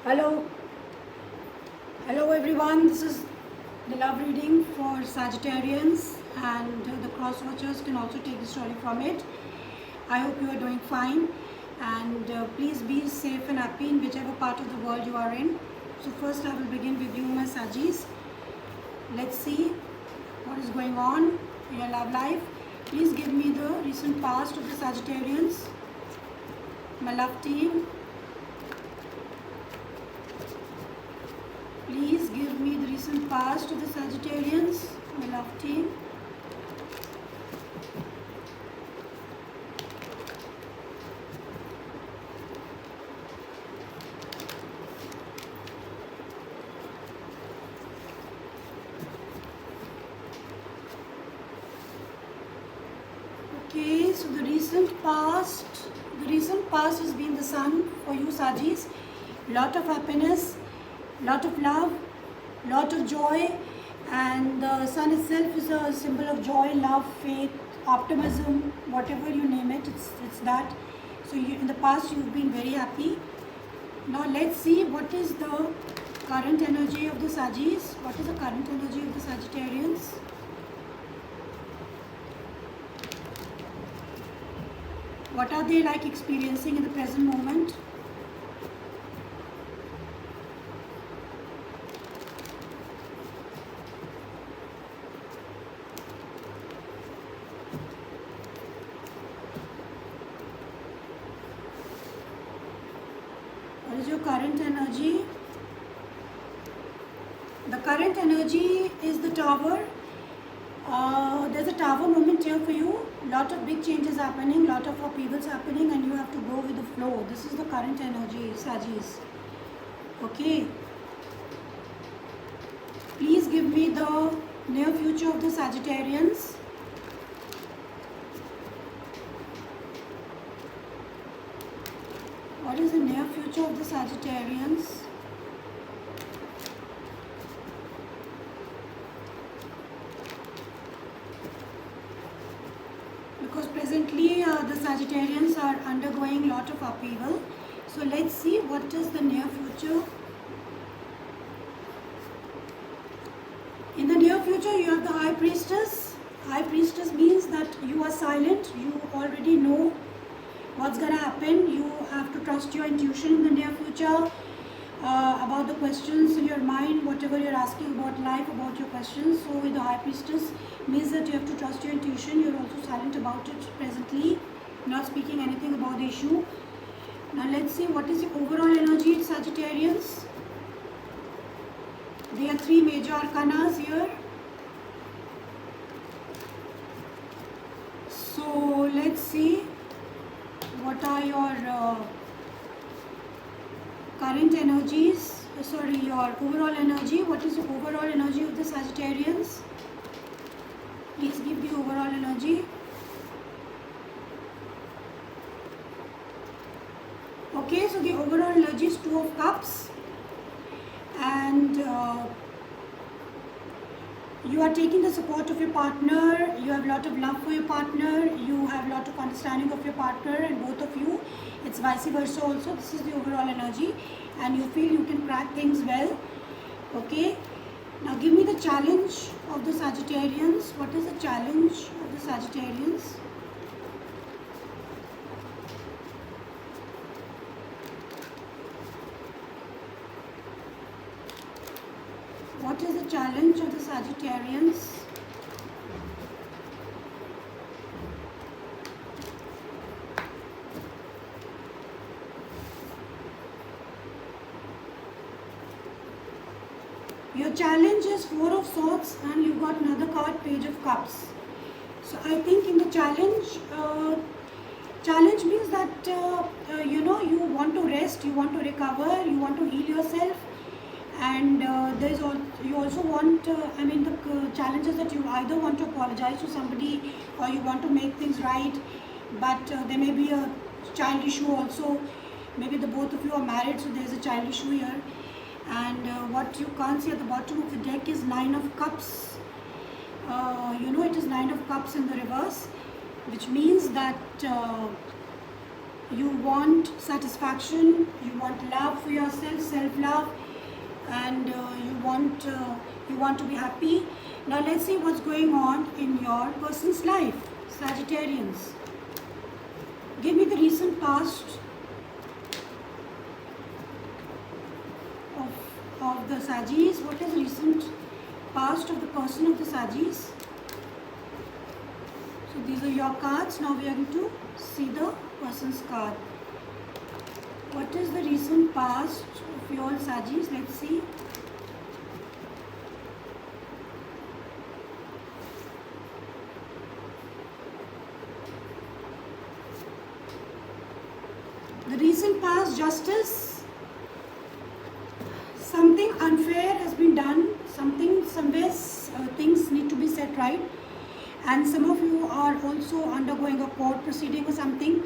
Hello, hello everyone. This is the love reading for Sagittarians, and the cross watchers can also take the story from it. I hope you are doing fine, and please be safe and happy in whichever part of the world you are in. So first I will begin with you, my Sagis. Let's see what is going on in your love life. Please give me the recent past of the Sagittarians, my love team. Please give me the recent past of the Sagittarians, my love team. Okay, so the recent past has been the sun for you, Sagis. Lot of happiness, lot of love, lot of joy, and the sun itself is a symbol of joy, love, faith, optimism, whatever you name it, it's that. So in the past you've been very happy. Now let's see what is the current energy of the Sagis. What is the current energy of the Sagittarians? What are they like experiencing in the present moment? What is your current energy? The current energy is the tower. There's a tower moment here for you. Lot of big changes happening, lot of upheavals happening, and you have to go with the flow. This is the current energy, Sagis. Okay. Please give me the near future of the Sagittarians. What is the near future of the Sagittarians? Because presently the Sagittarians are undergoing lot of upheaval. So let's see what is the near future. In the near future you have the High Priestess. High Priestess means that you are silent, you already know what's gonna happen. You have to trust your intuition in the near future about the questions in your mind, whatever you're asking about life, about your questions. So with the High Priestess means that you have to trust your intuition. You're also silent about it presently, not speaking anything about the issue. Now let's see what is the overall energy in Sagittarians. There are three major arcanas here. So let's see what are your current energies, your overall energy. What is the overall energy of the Sagittarians? Please give the overall energy. Okay, so the overall energy is Two of Cups, and you are taking the support of your partner. You have a lot of love for your partner. You have a lot of understanding of your partner, and both of you, it's vice versa also. This is the overall energy, and you feel you can crack things well. Okay, now give me the challenge of the Sagittarians. What is the challenge of the Sagittarians? What is the challenge of the Sagittarians? Your challenge is Four of Swords, and you got another card, Page of Cups. So I think in the challenge, challenge means that you want to rest, you want to recover, you want to heal yourself, and you also want. The challenge is that you either want to apologize to somebody or you want to make things right, but there may be a child issue also. Maybe the both of you are married, so there is a child issue here. And what you can't see at the bottom of the deck is Nine of Cups. It is Nine of Cups in the reverse, which means that You want satisfaction, you want love for yourself, self-love, and you want to be happy. Now let's see what's going on in your person's life, Sagittarians. Give me the recent past of the Sagis. What is the recent past of the person of the Sagis? So these are your cards. Now we are going to see the person's card. What is the recent past of your Sagis? Let's see. The recent past, Justice. Something unfair has been done. Somewhere things need to be set right. And some of you are also undergoing a court proceeding or something.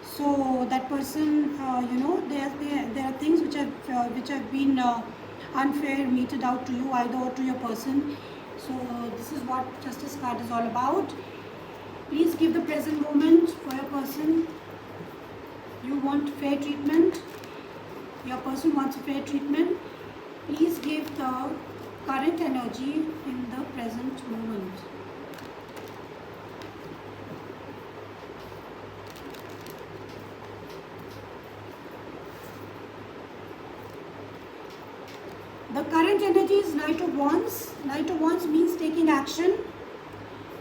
So that person, there are things which have been unfair meted out to you, either or to your person. So this is what Justice card is all about. Please give the present moment for your person. You want fair treatment. Your person wants fair treatment. Please give the current energy in the present moment. The current energy is Knight of Wands. Knight of Wands means taking action.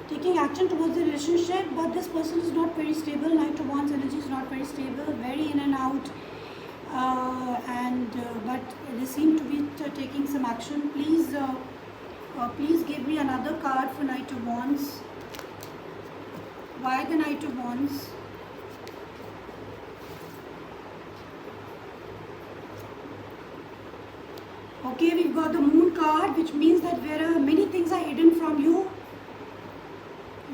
Taking action towards the relationship, but this person is not very stable. Knight of Wands energy is not very stable, very in and out, but they seem to be taking some action. Please give me another card for Knight of Wands. Why the Knight of Wands? Okay, we've got the Moon card, which means that many things are hidden from you.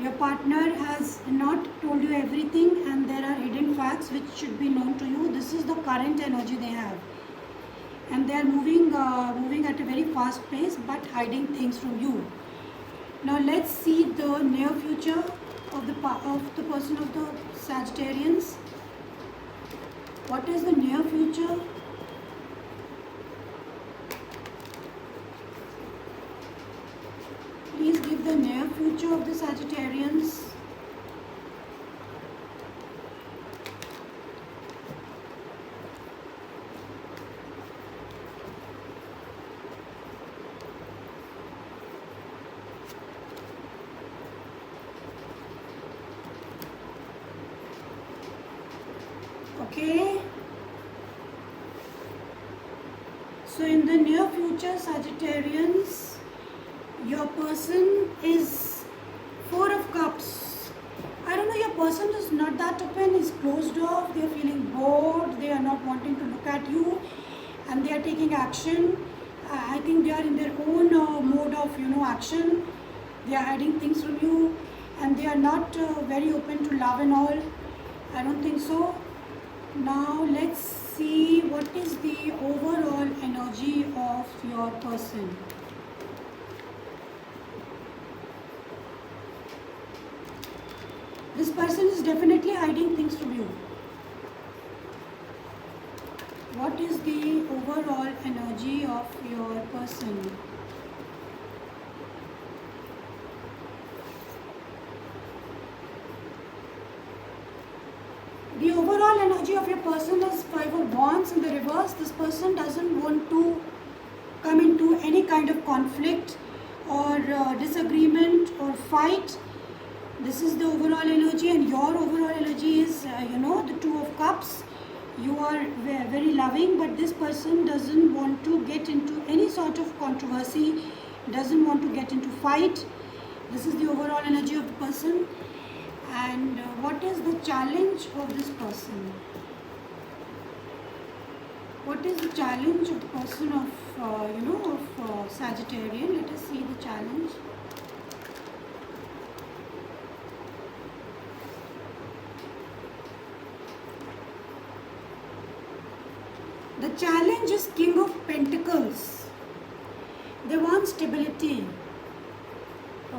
Your partner has not told you everything, and there are hidden facts which should be known to you. This is the current energy they have, and they are moving at a very fast pace, but hiding things from you. Now let's see the near future of the person of the Sagittarians. What is the near future? Please give the near future of the Sagittarians. Okay. So in the near future, Sagittarians, your person is Four of Cups. I don't know, your person is not that open, is closed off, they are feeling bored, they are not wanting to look at you, and they are taking action. I think they are in their own mode of action. They are hiding things from you, and they are not very open to love and all. I don't think so. Now let's see what is the overall energy of your person. This person is definitely hiding things from you. What is the overall energy of your person? The overall energy of your person is Five of Wands in the reverse. This person doesn't want to come into any kind of conflict or disagreement or fight. This is the overall energy, and your overall energy is, the Two of Cups. You are very loving, but this person doesn't want to get into any sort of controversy, doesn't want to get into fight. This is the overall energy of the person. And what is the challenge of this person? What is the challenge of the person of, Sagittarian? Let us see the challenge. The challenge is King of Pentacles. They want stability.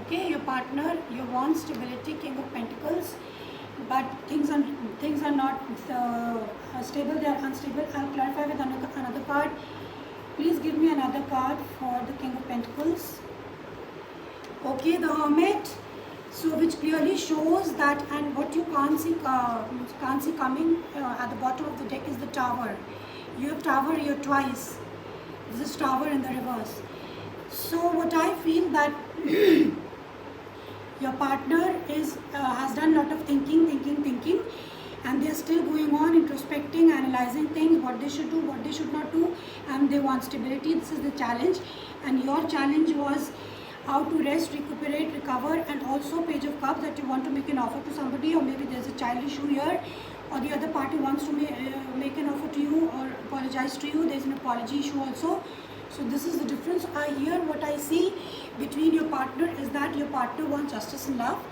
Okay, your partner, you want stability, King of Pentacles. but things are not stable, they are unstable. I'll clarify with another card. Please give me another card for the King of Pentacles. Okay, the Hermit. So which clearly shows that, and what you can't see coming at the bottom of the deck is the Tower. You have Tower here twice. This is Tower in the reverse. So what I feel that your partner has done a lot of thinking, and they're still going on introspecting, analyzing things, what they should do, what they should not do, and they want stability. This is the challenge, and your challenge was how to rest, recuperate, recover, and also Page of Cups, that you want to make an offer to somebody, or maybe there's a child issue here, or the other party wants to make an offer to you or apologize to you. There's an apology issue also. So this is the difference. What I see between your partner is that your partner wants justice in love,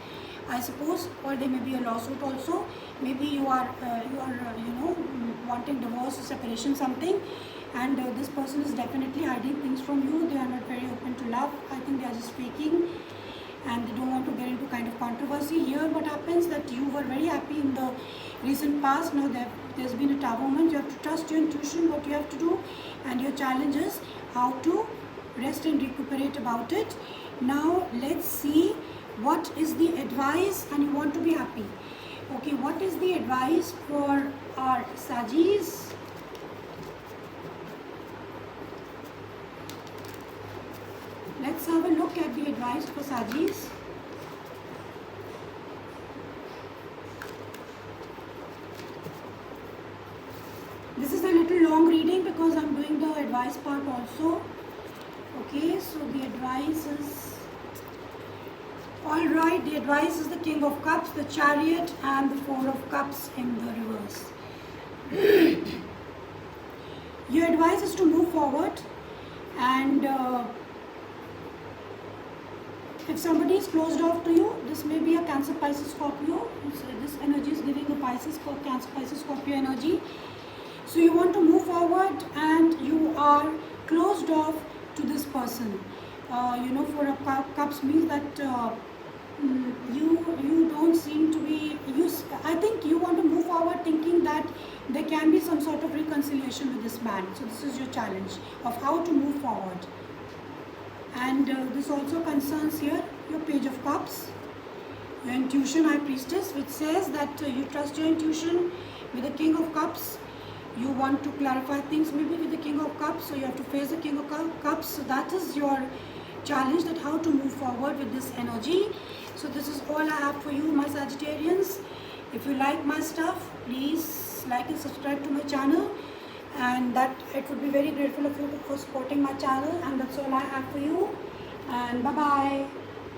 I suppose, or there may be a lawsuit also. Maybe you are wanting divorce or separation, something, and this person is definitely hiding things from you. They are not very open to love. I think they are just faking, and they don't want to get into kind of controversy. Here what happens, that you were very happy in the recent past. Now there's been a Tower moment. You have to trust your intuition, what you have to do, and your challenge is how to rest and recuperate about it. Now let's see what is the advice, and you want to be happy. Okay, what is the advice for our Sagis? Let's have a look at the advice for Sagis. This is a little long reading because I'm doing the advice part also. Okay, so the advice is, alright, the advice is the King of Cups, the Chariot, and the Four of Cups in the reverse. Your advice is to move forward, and if somebody is closed off to you, this may be a Cancer, Pisces, Scorpio. So this energy is giving a Pisces, Cancer, Pisces, Scorpio energy. So you want to move forward, and you are closed off to this person. Four of Cups means that you don't seem to be. I think you want to move forward, thinking that there can be some sort of reconciliation with this man. So this is your challenge of how to move forward. And this also concerns here your Page of Cups, your intuition, High Priestess, which says that you trust your intuition. With the King of Cups, you want to clarify things, maybe with the King of Cups, so you have to face the King of Cups. So that is your challenge, that how to move forward with this energy. So this is all I have for you, my Sagittarians. If you like my stuff, please like and subscribe to my channel, and that it would be very grateful of you for supporting my channel. And that's all I have for you, and bye bye.